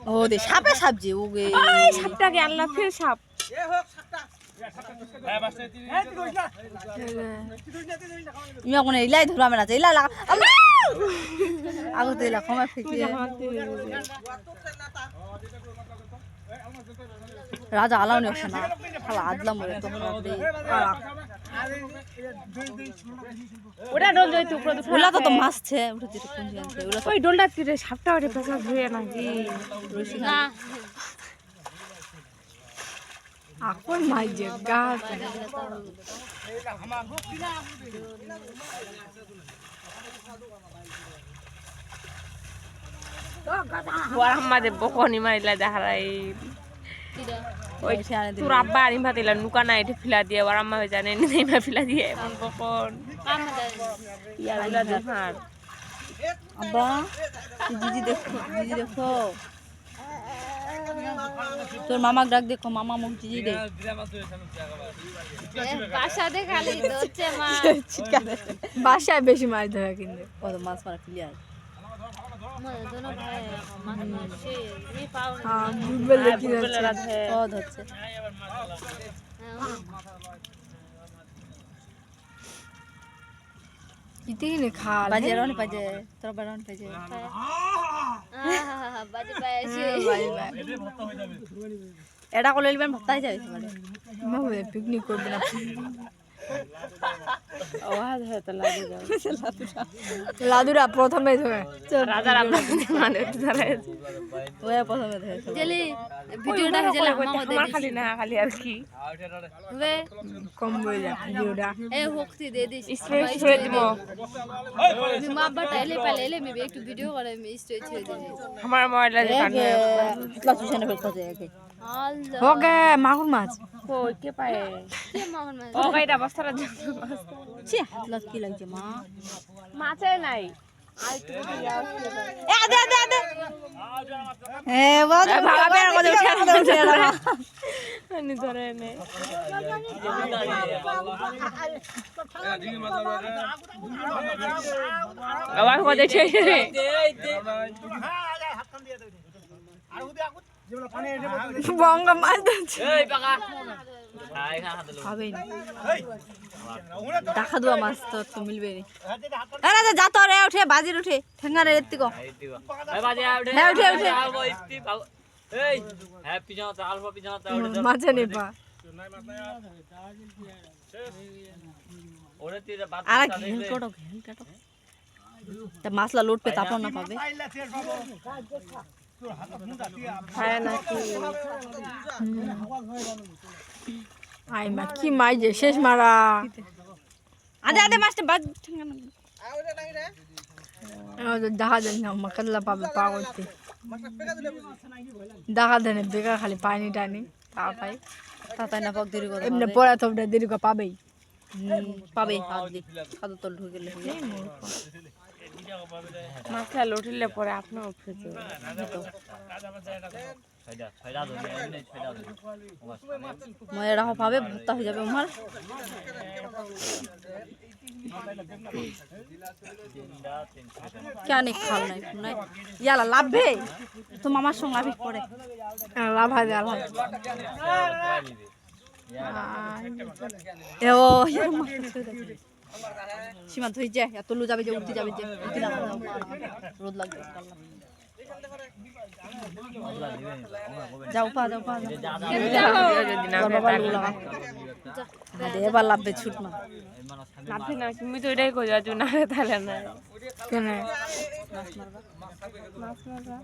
ও দে সাপে সাপজি ওগে সাপটাকে আল্লাহ ফের সাপ ইয়া কোনে ইলাই ধরামে না ইলা লাগা আগতে ইলা কমা ফেকিয়ে রাজা আলাও নেছ না খালা আদলা মরে তো খাবে ওটা ডোল যাইতো উপরে তো ওলা তো মাছছে ওটা যেটা কোন জানতে ওলা ওই ডোলটা তীরে সাপটা ওরে পেছা ধুয়ে নাকি না এখন মাইজে গাছ ওর আমাদের বকনি মারিলা দেখারাই ওই তোর আব্বা আনি ভাতিলা নুকা না এটা ফিলা দিয়ে ওর আম্মা হয়ে জানে নেই না ফিলা দিয়ে এমন বকন ইয়াগুলা দেখার আব্বা দিদি দেখো তোর মামাক ডাক দেখো মামা মুখ দিদি দে বাসাতে খালি ধরছে মাছ বাসায় বেশি মাছ ধরে কিন্তু কত মাছ মারা ক্লিয়ার दोनों भाई मार से नहीं पाओ हां बुलबुल की ধরছে ও ধরছে कितने खा बाजे रन बाजे তোর বারন বাজে बाजे बाजे এটা কলে লিবেন ভাতাই যাবে মানে মামু পিকনিক করবে না আওয়াজ হয় তো লাগি যাও লাদুরা প্রথমে ধরে রাজা রামনা মানে ধরে ওই প্রথমে ধরে জেলি ভিডিওটা জেলি আমার খালি না খালি আর কি वे কম হয়ে যায় ভিডিওটা ए होक्ति दे दी স্ট্রেট ছেড়ে দিব मी मां बताइले पहले मैं एक वीडियो करे मैं स्ट्रेट छेड़ दे আমার মোবাইলে কানে ইতলা সুশানে ফেলতে যায় আগে अल्लाह ওকে মাগুর মাছ কই কে পায় কে মাগুর মাছ ও গাইটা বস্তার জন্য ছি ইতলা কি লাগছে মা মাছে নাই এ দে দে দে এ বাবা ভাবে আর কথা উঠে নি ধরে নে আবার কথা ছেড়ে বঙ্গ মাছ ধরছে এই পাকা খাবেই না দেখা দুয়া মাছ তো মিলবে নি আরে যা তো রে উঠে বাজির উঠে ঠেঙ্গা রে এত্তি গো এই বাজে উঠে হ্যাঁ উঠে উঠে আলবো ইস্তি এই হ্যাপি জানা আলবো পি জানা উঠে মাছে নে পা ওরে তিরে বাদ আর ঘেল কাটো তা মাছলা লোট পে তাপন না পাবে খায় নাকি আই মা কি মাই যে শেষ মারা আদে আদে মাছটা বাজ ঠেঙ্গা না দেখা দেন না মাকলা পাবে পা করতে দেখা দেন বেকার খালি পানি টানি তা পাই তাতাই না পাক দেরি করে এমনি পড়া তো দেরি করে পাবেই পাবে হাত দি খাদু তল ঢুকে গেলে মাছটা লুটিলে পরে আপনি উঠে ছয়টা ধরে এমনি ছয়টা ধরে ময়রা পাবে ভর্তা হয়ে যাবে আমার কেন খাল নাই নাই ইয়ালা লাভবে তো মামার সঙ্গে আবি পড়ে লাভ হয় আল্লাহ এ ও সীমা ধুই যায় এত লু যাবে যে উঠতে যাবে যে উঠতে না রোদ লাগবে যাও পা বাবা লু লাগা আরে এবার লাভবে ছুট না লাভবে না তুমি তো এটাই কই আজ না তাহলে না কেন মাছ মারবা